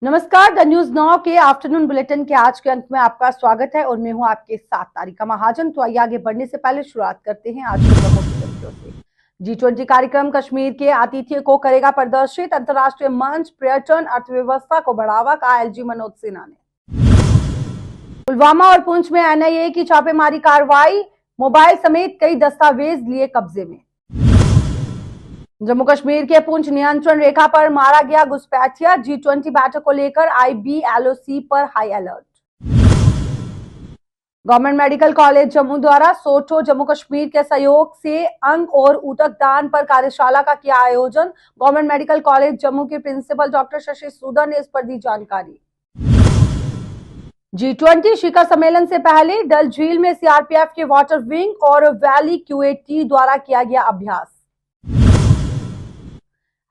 नमस्कार, the news now के afternoon bulletin के आज के अंक में आपका स्वागत है और मैं हूं आपके साथ तारिका महाजन। तो आइए आगे बढ़ने से पहले शुरुआत करते हैं आज के प्रमुख सुर्खियों से। G20 कार्यक्रम कश्मीर के आतिथ्य को करेगा प्रदर्शित। अंतर्राष्ट्रीय मंच पर्यटन अर्थव्यवस्था को बढ़ावा, कहा एलजी मनोज सिन्हा ने। पुलवामा और पुंछ में एनआईए की छापेमारी कार्रवाई, मोबाइल समेत कई दस्तावेज लिए कब्जे में। जम्मू कश्मीर के पुंछ नियंत्रण रेखा पर मारा गया घुसपैठिया। G20 बैठक को लेकर IBLOC पर high alert. Government medical college Jammu द्वारा सोठो जम्मू कश्मीर के सहयोग से अंग और ऊतक दान पर कार्यशाला का किया आयोजन। गवर्नमेंट मेडिकल कॉलेज जम्मू के प्रिंसिपल डॉक्टर शशि सूदर ने इस पर दी जानकारी। G20 शिखर सम्मेलन से पहले डल झील में सीआरपीएफ के वाटर विंग और वैली QAT द्वारा किया गया अभ्यास।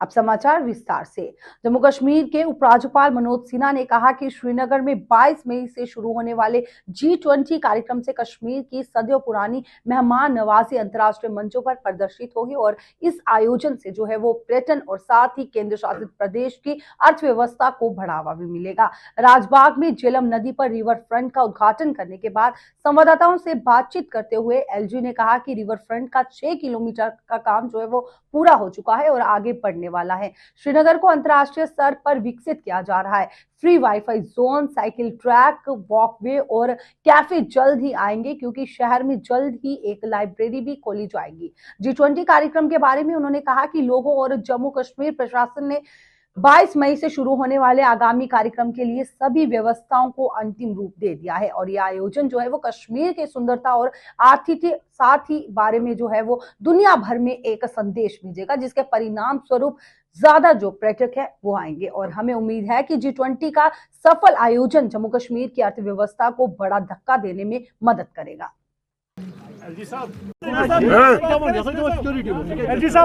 अब समाचार विस्तार से। जम्मू कश्मीर के उपराज्यपाल मनोज सिन्हा ने कहा कि श्रीनगर में 22 मई से शुरू होने वाले G20 कार्यक्रम से कश्मीर की सदियों पुरानी मेहमान नवाजी अंतर्राष्ट्रीय मंचों पर प्रदर्शित होगी और इस आयोजन से जो है वो पर्यटन और साथ ही केंद्र शासित प्रदेश की अर्थव्यवस्था को बढ़ावा भी मिलेगा। राजबाग में झेलम नदी पर रिवर फ्रंट का उद्घाटन करने के बाद संवाददाताओं से बातचीत करते हुए एलजी ने कहा कि रिवर फ्रंट का 6 किलोमीटर का काम जो है वो पूरा हो चुका है और आगे बढ़ने वाला है। श्रीनगर को अंतर्राष्ट्रीय स्तर पर विकसित किया जा रहा है। Free wifi zone, cycle track, walkway और कैफे जल्द ही आएंगे क्योंकि शहर में जल्द ही एक लाइब्रेरी भी खोली जाएगी। G20 कार्यक्रम के बारे में उन्होंने कहा कि लोगों और जम्मू कश्मीर प्रशासन ने 22 मई से शुरू होने वाले आगामी कार्यक्रम के लिए सभी व्यवस्थाओं को अंतिम रूप दे दिया है और यह आयोजन जो है वो कश्मीर की सुंदरता और आतिथ्य साथ ही बारे में जो है वो दुनिया भर में एक संदेश भेजेगा, जिसके परिणाम स्वरूप ज्यादा जो पर्यटक है वो आएंगे और हमें उम्मीद है कि G20 का सफल आयोजन जम्मू कश्मीर की अर्थव्यवस्था को बड़ा धक्का देने में मदद करेगा। एलजी साहब,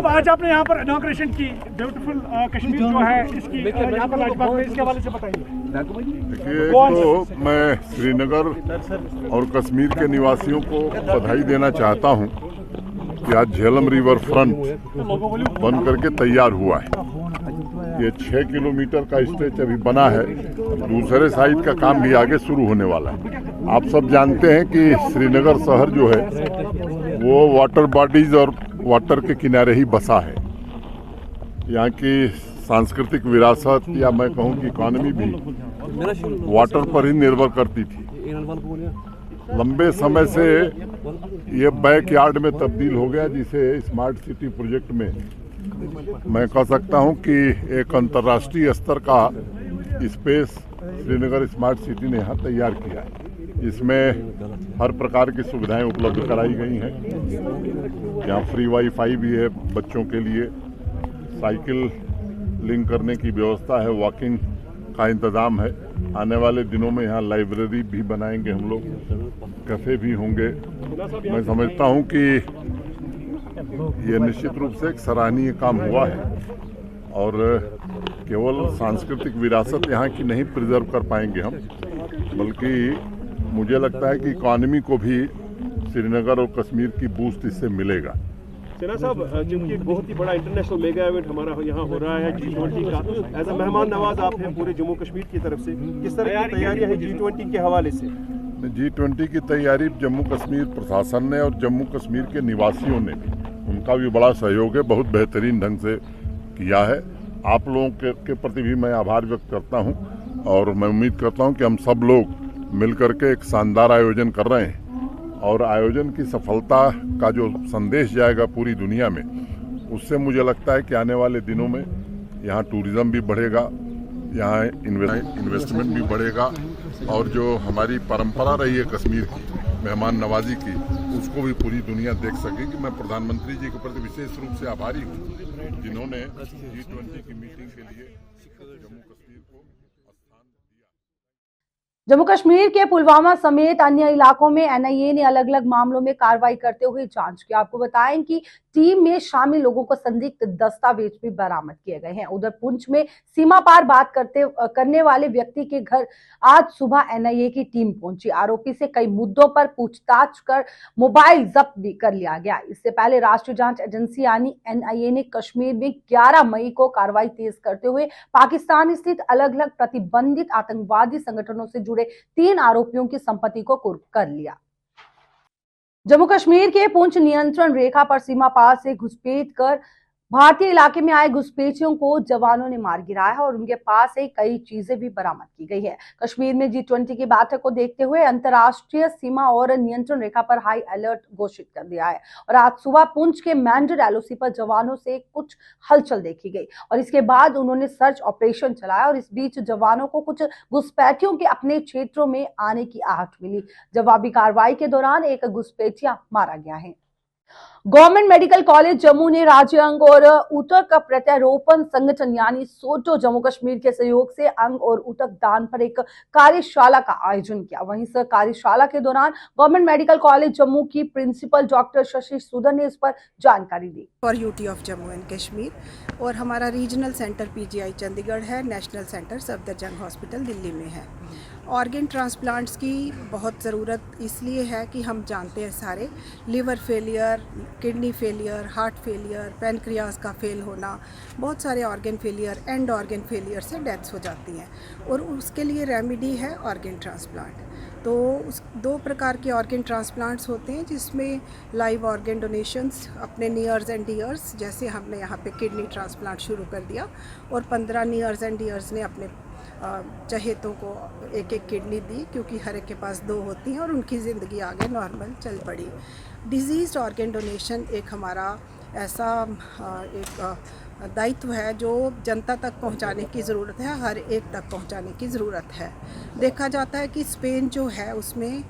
आज आपने यहाँ पर इनॉग्रेशन की ब्यूटीफुल कश्मीर जो है इसकी यहाँ पर राजबाग में, इसके हवाले से बताइए। देखिए, तो मैं श्रीनगर और कश्मीर के निवासियों को बधाई देना चाहता हूँ कि आज झेलम रिवर फ्रंट बन करके तैयार हुआ है। ये 6 किलोमीटर का स्ट्रेच अभी बना है, दूसरे साइड का काम भी आगे शुरू होने वाला है। आप सब जानते हैं कि श्रीनगर शहर जो है वो वाटर बॉडीज और वाटर के किनारे ही बसा है। यहाँ की सांस्कृतिक विरासत या मैं कहूँ कि इकॉनमी भी वाटर पर ही निर्भर करती थी। लंबे समय से ये बैकयार्ड में तब्दील हो गया, जिसे स्मार्ट सिटी प्रोजेक्ट में मैं कह सकता हूं कि एक अंतर्राष्ट्रीय स्तर का स्पेस श्रीनगर स्मार्ट सिटी ने यहाँ तैयार किया है। इसमें हर प्रकार की सुविधाएं उपलब्ध कराई गई हैं। यहाँ फ्री वाईफाई भी है बच्चों के लिए, साइकिल लिंक करने की व्यवस्था है, वॉकिंग का इंतज़ाम है। आने वाले दिनों में यहाँ लाइब्रेरी भी बनाएंगे हम लोग, कैफ़े भी होंगे। मैं समझता हूँ कि ये निश्चित रूप से एक सराहनीय काम हुआ है और केवल सांस्कृतिक विरासत यहाँ की नहीं प्रिजर्व कर पाएंगे हम, बल्कि मुझे लगता है कि इकॉनमी को भी श्रीनगर और कश्मीर की बूस्ट इससे मिलेगा। सिन्हा साहब, क्योंकि बहुत ही बड़ा इंटरनेशनल मेगा इवेंट हमारा यहाँ हो रहा है G20 का, एज अ मेहमान नवाज आप हैं पूरे जम्मू कश्मीर की तरफ से, किस तरह की तैयारियां हैं G20 के हवाले से? G20 की तैयारी जम्मू कश्मीर प्रशासन ने और जम्मू कश्मीर के निवासियों ने, उनका भी बड़ा सहयोग है, बहुत बेहतरीन ढंग से किया है। आप लोगों के प्रति भी मैं आभार व्यक्त करता हूं और मैं उम्मीद करता हूं कि हम सब लोग मिलकर के एक शानदार आयोजन कर रहे हैं और आयोजन की सफलता का जो संदेश जाएगा पूरी दुनिया में, उससे मुझे लगता है कि आने वाले दिनों में यहाँ टूरिज़्म भी बढ़ेगा, यहाँ इन्वेस्टमेंट भी बढ़ेगा और जो हमारी परंपरा रही है कश्मीर की मेहमान नवाजी की, उसको भी पूरी दुनिया देख सकेगी। मैं प्रधानमंत्री जी के प्रति विशेष रूप से आभारी हूँ जिन्होंने G20 की मीटिंग के लिए जम्मू कश्मीर को जम्मू कश्मीर के पुलवामा समेत अन्य इलाकों में एनआईए ने अलग अलग मामलों में कार्रवाई करते हुए जांच की। आपको बताएं कि टीम में शामिल लोगों को संदिग्ध दस्तावेज भी बरामद किए गए हैं। उधर पुंछ में सीमा पार बात करने वाले व्यक्ति के घर आज सुबह एनआईए की टीम पहुंची। आरोपी से कई मुद्दों पर पूछताछ कर मोबाइल जब्त भी कर लिया गया। इससे पहले राष्ट्रीय जांच एजेंसी यानी एनआईए ने कश्मीर में 11 मई को कार्रवाई तेज करते हुए पाकिस्तान स्थित अलग अलग प्रतिबंधित आतंकवादी संगठनों से जुड़े 3 आरोपियों की संपत्ति को कुर्क कर लिया। जम्मू कश्मीर के पुंछ नियंत्रण रेखा पर सीमा पार से घुसपैठ कर भारतीय इलाके में आए घुसपैठियों को जवानों ने मार गिराया है और उनके पास से कई चीजें भी बरामद की गई है। कश्मीर में G20 की बैठक को देखते हुए अंतर्राष्ट्रीय सीमा और नियंत्रण रेखा पर हाई अलर्ट घोषित कर दिया है और आज सुबह पुंछ के मैंडर एलओसी पर जवानों से कुछ हलचल देखी गई और इसके बाद उन्होंने सर्च ऑपरेशन चलाया और इस बीच जवानों को कुछ घुसपैठियों के अपने क्षेत्रों में आने की आहट मिली। जवाबी कार्रवाई के दौरान एक घुसपैठिया मारा गया है। गवर्नमेंट मेडिकल कॉलेज जम्मू ने राज्य अंग और ऊतक प्रत्यारोपण संगठन यानी सोटो जम्मू कश्मीर के सहयोग से अंग और ऊतक दान पर एक कार्यशाला का आयोजन किया। वहीं इस कार्यशाला के दौरान गवर्नमेंट मेडिकल कॉलेज जम्मू की प्रिंसिपल डॉक्टर शशि सुदर ने इस पर जानकारी दी। For UT of Jammu and Kashmir और हमारा रीजनल सेंटर पीजीआई चंडीगढ़ है, national centre Safdarjung hospital Delhi में है। ऑर्गन ट्रांसप्लांट्स की बहुत ज़रूरत इसलिए है कि हम जानते हैं सारे liver failure, kidney failure, heart failure, pancreas का फेल होना, बहुत सारे organ failure, and organ failure से डेथ्स हो जाती हैं और उसके लिए रेमेडी है ऑर्गन ट्रांसप्लांट। तो उस 2 प्रकार के ऑर्गन ट्रांसप्लांट्स होते हैं जिसमें लाइव ऑर्गन डोनेशंस अपने नियर्स एंड डियर्स, जैसे हमने यहाँ पे किडनी ट्रांसप्लांट शुरू कर दिया और 15 नियर्स एंड डियर्स ने अपने चहेतों को एक एक किडनी दी क्योंकि हर एक के पास 2 होती हैं और उनकी ज़िंदगी आगे नॉर्मल चल पड़ी। डिजीज़ ऑर्गन डोनेशन एक हमारा ऐसा एक दायित्व है जो जनता तक पहुंचाने की ज़रूरत है, हर एक तक पहुंचाने की ज़रूरत है। देखा जाता है कि स्पेन जो है उसमें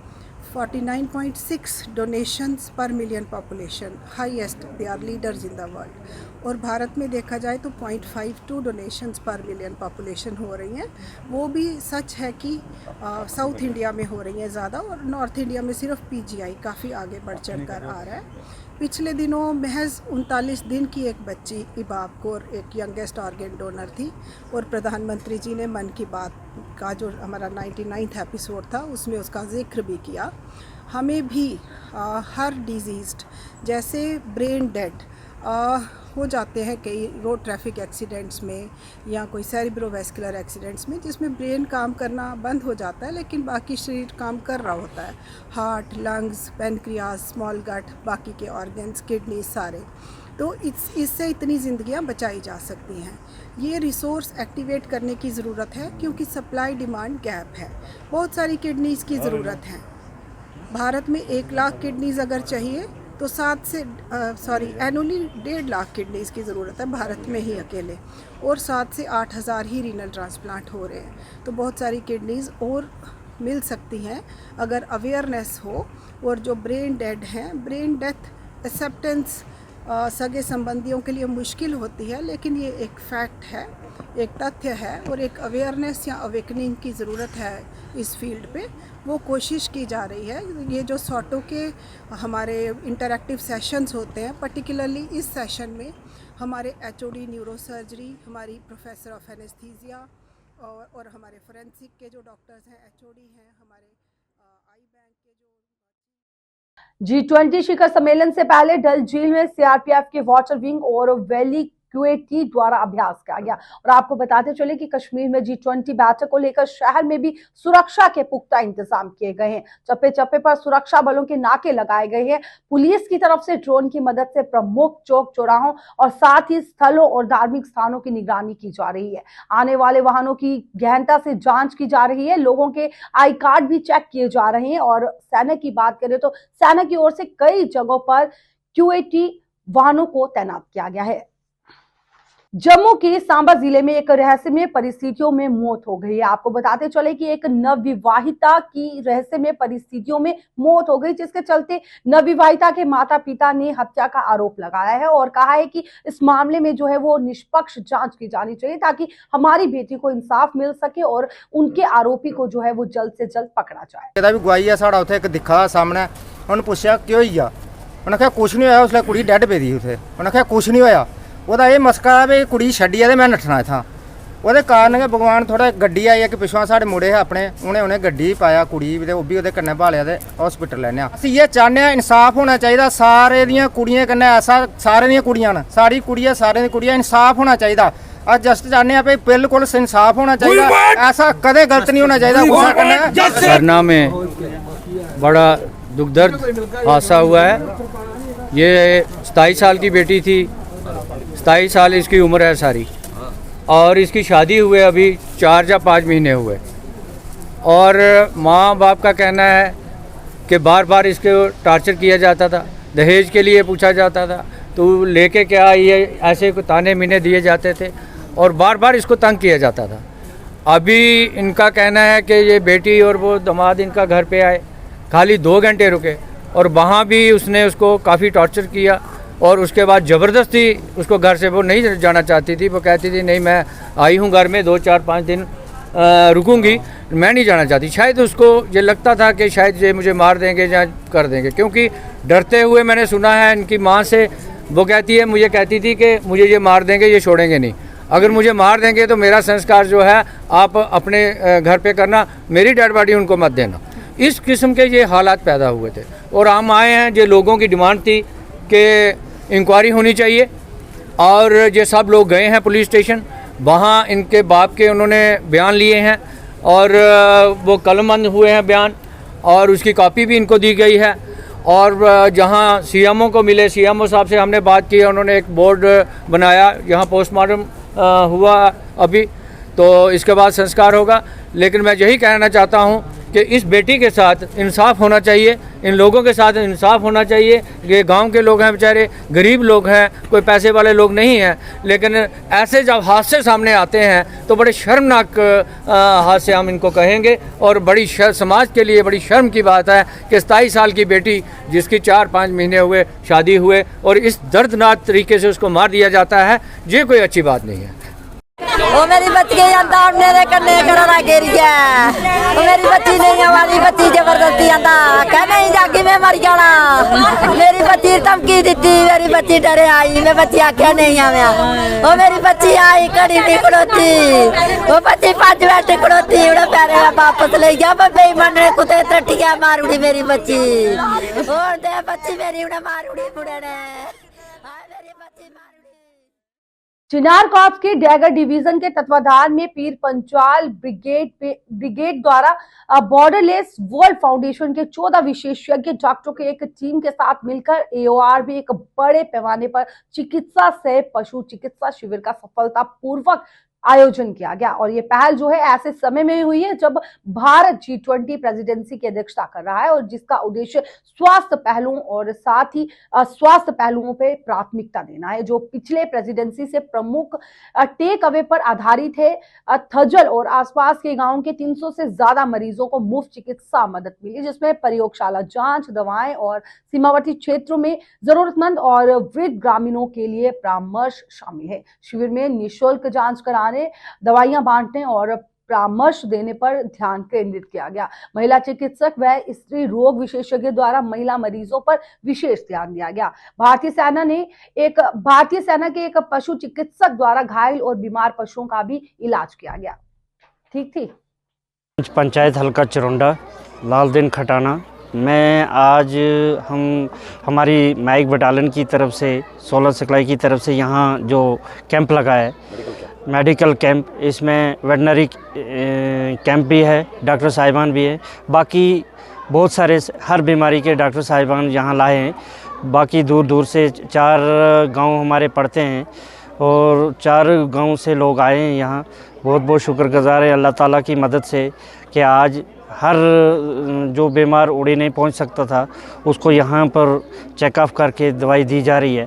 49.6 donations per million population, highest, they are leaders in the world. और भारत में देखा जाए तो 0.52 डोनेशंस पर मिलियन पॉपुलेशन हो रही हैं। वो भी सच है कि साउथ इंडिया में हो रही हैं ज़्यादा और नॉर्थ इंडिया में सिर्फ पीजीआई काफ़ी आगे बढ़ चढ़ कर आ रहा है। पिछले दिनों महज 39 दिन की एक बच्ची इबाब कौर एक यंगेस्ट ऑर्गन डोनर थी और प्रधानमंत्री जी ने मन की बात का जो हमारा 99वां एपिसोड था उसमें उसका जिक्र भी किया। हमें भी हर डिजीज़्ड जैसे ब्रेन डेड हो जाते हैं कई रोड ट्रैफिक एक्सीडेंट्स में या कोई सेरिब्रोवैस्कुलर एक्सीडेंट्स में जिसमें ब्रेन काम करना बंद हो जाता है लेकिन बाकी शरीर काम कर रहा होता है, हार्ट, लंग्स, पैनक्रियाज, स्मॉल गट, बाकी के ऑर्गन्स, किडनी सारे। तो इससे इतनी ज़िंदगियां बचाई जा सकती हैं। ये रिसोर्स एक्टिवेट करने की ज़रूरत है क्योंकि सप्लाई डिमांड गैप है। बहुत सारी किडनीज़ की ज़रूरत है। भारत में 1 लाख किडनीज़ अगर चाहिए तो एनुअली 1.5 लाख किडनीज़ की ज़रूरत है भारत में ही अकेले और 7 से 8 हज़ार ही रीनल ट्रांसप्लांट हो रहे हैं। तो बहुत सारी किडनीज़ और मिल सकती हैं अगर अवेयरनेस हो। और जो ब्रेन डेड हैं, ब्रेन डेथ एक्सेप्टेंस सगे संबंधियों के लिए मुश्किल होती है लेकिन ये एक फैक्ट है, एक तथ्य है और एक अवेयरनेस या अवेकनिंग की ज़रूरत है इस फील्ड पे। वो कोशिश की जा रही है। ये जो सॉटो के हमारे इंटरैक्टिव सेशंस होते हैं, पर्टिकुलरली इस सेशन में हमारे एचओडी न्यूरोसर्जरी, हमारी प्रोफेसर ऑफ एनेस्थीसिया और हमारे फोरेंसिक के जो डॉक्टर्स हैं, एचओडी हैं, हमारे आई बैंक के जो G20 शिखर सम्मेलन से पहले डल झील में सीआरपीएफ के वाटर विंग और वैली क्यूएटी द्वारा अभ्यास किया गया। और आपको बताते चले कि कश्मीर में G20 बैठक को लेकर शहर में भी सुरक्षा के पुख्ता इंतजाम किए गए हैं। चप्पे चप्पे पर सुरक्षा बलों के नाके लगाए गए हैं। पुलिस की तरफ से ड्रोन की मदद से प्रमुख चौक चौराहों और साथ ही स्थलों और धार्मिक स्थानों की निगरानी की जा रही है। आने वाले वाहनों की गहनता से जांच की जा रही है। लोगों के आई कार्ड भी चेक किए जा रहे हैं। और सेना की बात करें तो सेना की ओर से कई जगहों पर क्यूएटी वाहनों को तैनात किया गया है। जम्मू के सांबा जिले में एक रहस्यमय परिस्थितियों में मौत हो गई है। आपको बताते चले कि एक नवविवाहिता की रहस्यमय परिस्थितियों में मौत हो गई, जिसके चलते नवविवाहिता के माता पिता ने हत्या का आरोप लगाया है और कहा है कि इस मामले में जो है वो निष्पक्ष जांच की जानी चाहिए ताकि हमारी बेटी को इंसाफ मिल सके और उनके आरोपी को जो है वो जल्द से जल्द पकड़ा जाए। गवाही है साढ़ा उत्थे एक दिखा सामने, उन्हें पूछा क्यों हुई आ, उन्हें कहा कुछ नहीं होया, उसले कुड़ी डेड पे दी उसे, उन्हें कहा कुछ नहीं होया। ਉਹਦਾ ਇਹ ਮਸਕਾ ਵੀ ਕੁੜੀ ਛੱਡੀ ਆ ਤੇ ਮੈਂ ਨੱਠਣਾ ਇਥਾਂ। ਉਹਦੇ ਕਾਰਨ ਕਿ ਭਗਵਾਨ ਥੋੜਾ ਗੱਡੀ ਆਈ ਹੈ ਕਿ ਪਿਛੋਂ ਸਾਡੇ ਮੁੰਡੇ ਆਪਣੇ ਉਹਨੇ ਗੱਡੀ ਪਾਇਆ ਕੁੜੀ ਤੇ ਉਹ ਵੀ ਉਹਦੇ ਕੰਨੇ ਭਾਲਿਆ ਤੇ ਹਸਪੀਟਲ ਲੈਣਿਆ। ਅਸੀਂ ਇਹ ਚਾਹੁੰਦੇ ਆ ਇਨਸਾਫ ਹੋਣਾ ਚਾਹੀਦਾ ਸਾਰੇ ਦੀਆਂ ਕੁੜੀਆਂ ਕੰਨੇ, ਐਸਾ ਸਾਰੇ ਦੀਆਂ ਕੁੜੀਆਂ ਨੇ, ਸਾਰੀ ਕੁੜੀਆਂ ਸਾਰੇ ਦੀਆਂ ਕੁੜੀਆਂ, ਇਨਸਾਫ ਹੋਣਾ ਚਾਹੀਦਾ। ਅੱਜ ਜਸਟ ਚਾਹੁੰਦੇ ਆ ਵੀ ਬਿਲकुल ਇਨਸਾਫ ਹੋਣਾ ਚਾਹੀਦਾ, ऐसा कदे गलत नहीं होना चाहिए। सरना में बड़ा दुखदर्द हादसा हुआ है। ये 27 साल की बेटी थी, 27 साल इसकी उम्र है सारी, और इसकी शादी हुए अभी 4 या 5 महीने हुए। और माँ बाप का कहना है कि बार बार इसको टॉर्चर किया जाता था, दहेज के लिए पूछा जाता था, तो लेके क्या ये ऐसे ताने मीने दिए जाते थे और बार बार इसको तंग किया जाता था। अभी इनका कहना है कि ये बेटी और वो दामाद इनका घर पे आए, खाली 2 घंटे रुके और वहाँ भी उसने उसको काफ़ी टॉर्चर किया और उसके बाद ज़बरदस्ती उसको घर से वो नहीं जाना चाहती थी। वो कहती थी नहीं मैं आई हूँ घर में 2, 4, 5 दिन रुकूंगी, मैं नहीं जाना चाहती। शायद उसको ये लगता था कि शायद ये मुझे मार देंगे या कर देंगे, क्योंकि डरते हुए मैंने सुना है इनकी माँ से, वो कहती है मुझे कहती थी कि मुझे ये मार देंगे, ये छोड़ेंगे नहीं, अगर मुझे मार देंगे तो मेरा संस्कार जो है आप अपने घर पे करना, मेरी डेड बॉडी उनको मत देना। इस किस्म के ये हालात पैदा हुए थे और हम आए हैं, ये लोगों की डिमांड थी कि इंक्वायरी होनी चाहिए। और ये सब लोग गए हैं पुलिस स्टेशन, वहाँ इनके बाप के उन्होंने बयान लिए हैं और वो कलमबंद हुए हैं बयान, और उसकी कॉपी भी इनको दी गई है। और जहाँ सीएमओ को मिले, सीएमओ साहब से हमने बात की, उन्होंने एक बोर्ड बनाया, यहाँ पोस्टमार्टम हुआ अभी, तो इसके बाद संस्कार होगा। लेकिन मैं यही कहना चाहता हूँ कि इस बेटी के साथ इंसाफ होना चाहिए, इन लोगों के साथ इंसाफ होना चाहिए। ये गांव के लोग हैं, बेचारे गरीब लोग हैं, कोई पैसे वाले लोग नहीं हैं, लेकिन ऐसे जब हादसे सामने आते हैं तो बड़े शर्मनाक हादसे हम इनको कहेंगे। और बड़ी समाज के लिए बड़ी शर्म की बात है कि 27 साल की बेटी जिसकी 4-5 महीने हुए शादी हुए और इस दर्दनाक तरीके से उसको मार दिया जाता है, ये कोई अच्छी बात नहीं है। वो मेरी बच्ची के अंदा मेरे कन्ने करना गिर गया, वो मेरी बच्ची नहीं, हमारी बच्ची जबरदस्ती अंदा कह नहीं जागी मैं मर जाना। मेरी बच्ची धमकी दी, मेरी बच्ची डरे आई, मैं बच्ची आख्या नहीं आया। वो मेरी बच्ची आई कड़ी नहीं खड़ोती, वो बच्ची 5 बैठे खड़ोती, उन्हें पैरे वापस ले गया, बेईमान ने कुत्ते त्रटिया मार उड़ी मेरी बच्ची, और दे बच्ची मेरी उन्हें मार उड़ी बुढ़े ने, मेरी बच्ची मार। चिनार कॉर्प्स के डैगर डिवीजन के तत्वाधान में पीर पंचाल ब्रिगेड द्वारा बॉर्डरलेस वर्ल्ड फाउंडेशन के 14 विशेषज्ञ डॉक्टरों के एक टीम के साथ मिलकर एओआर में एक बड़े पैमाने पर चिकित्सा सह पशु चिकित्सा शिविर का सफलतापूर्वक आयोजन किया गया। और ये पहल जो है ऐसे समय में हुई है जब भारत G20 प्रेसिडेंसी की अध्यक्षता कर रहा है और जिसका उद्देश्य स्वास्थ्य पहलुओं और साथ ही स्वास्थ्य पहलुओं पे प्राथमिकता देना है। जो पिछले प्रेसिडेंसी से प्रमुख टेक अवे पर आधारित है। थजल और आसपास के गांवों के 300 से ज्यादा मरीजों को मुफ्त चिकित्सा मदद मिली, जिसमें प्रयोगशाला जांच, दवाएं और सीमावर्ती क्षेत्रों में जरूरतमंद और वृद्ध ग्रामीणों के लिए परामर्श शामिल है। शिविर में निःशुल्क जांच कराने, दवाइयां बांटने और परामर्श देने पर ध्यान केंद्रित किया गया। महिला चिकित्सक व स्त्री रोग विशेषज्ञ द्वारा महिला मरीजों पर विशेष ध्यान दिया गया। भारतीय सेना के एक पशु चिकित्सक द्वारा घायल और बीमार पशुओं का भी इलाज किया गया। ठीक थी। पंचायत हल्का चरोंडा, लालदीन खटाना। मैं आज हमारी माइक बटालियन की तरफ से 16 सिखलाई की तरफ से यहाँ जो कैंप लगा है, मेडिकल कैंप, इसमें वेटनरी कैंप भी है, डॉक्टर साहिबान भी है, बाकी बहुत सारे हर बीमारी के डॉक्टर साहिबान यहाँ लाए हैं। बाकी दूर दूर से 4 गांव हमारे पड़ते हैं और 4 गांव से लोग आए हैं यहाँ। बहुत बहुत शुक्रगुजार है अल्लाह ताला की मदद से कि आज हर जो बीमार उड़ी नहीं पहुँच सकता था उसको यहाँ पर चेकअप करके दवाई दी जा रही है।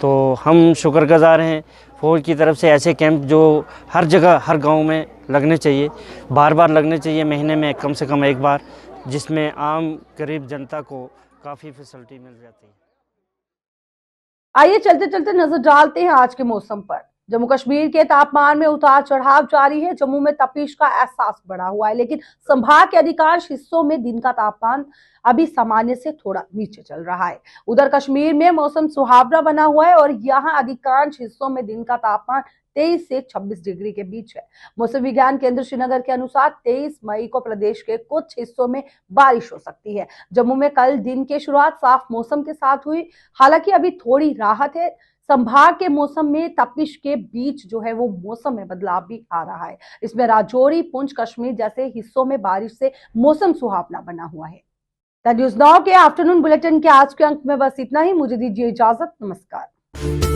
तो हम शुक्रगुजार हैं फौज की तरफ से ऐसे कैंप जो हर जगह हर गांव में लगने चाहिए, बार बार लगने चाहिए, महीने में कम से कम एक बार, जिसमें आम गरीब जनता को काफ़ी फैसिलिटी मिल जाती है। आइए चलते चलते नजर डालते हैं आज के मौसम पर। जम्मू कश्मीर के तापमान में उतार चढ़ाव जारी है। जम्मू में तपिश का एहसास बढ़ा हुआ है, लेकिन संभाग के अधिकांश हिस्सों में दिन का तापमान अभी सामान्य से थोड़ा नीचे चल रहा है। उधर कश्मीर में मौसम सुहावना बना हुआ है और यहाँ अधिकांश हिस्सों में दिन का तापमान 23 से 26 डिग्री के बीच है। मौसम विज्ञान केंद्र श्रीनगर के अनुसार 23 मई को प्रदेश के कुछ हिस्सों में बारिश हो सकती है। जम्मू में कल दिन की शुरुआत साफ मौसम के साथ हुई, हालांकि अभी थोड़ी राहत है। संभाग के मौसम में तपिश के बीच जो है वो मौसम में बदलाव भी आ रहा है। इसमें राजौरी, पुंछ, कश्मीर जैसे हिस्सों में बारिश से मौसम सुहावना बना हुआ है। द न्यूज़ नाउ के आफ्टरनून बुलेटिन के आज के अंक में बस इतना ही। मुझे दीजिए इजाजत। नमस्कार।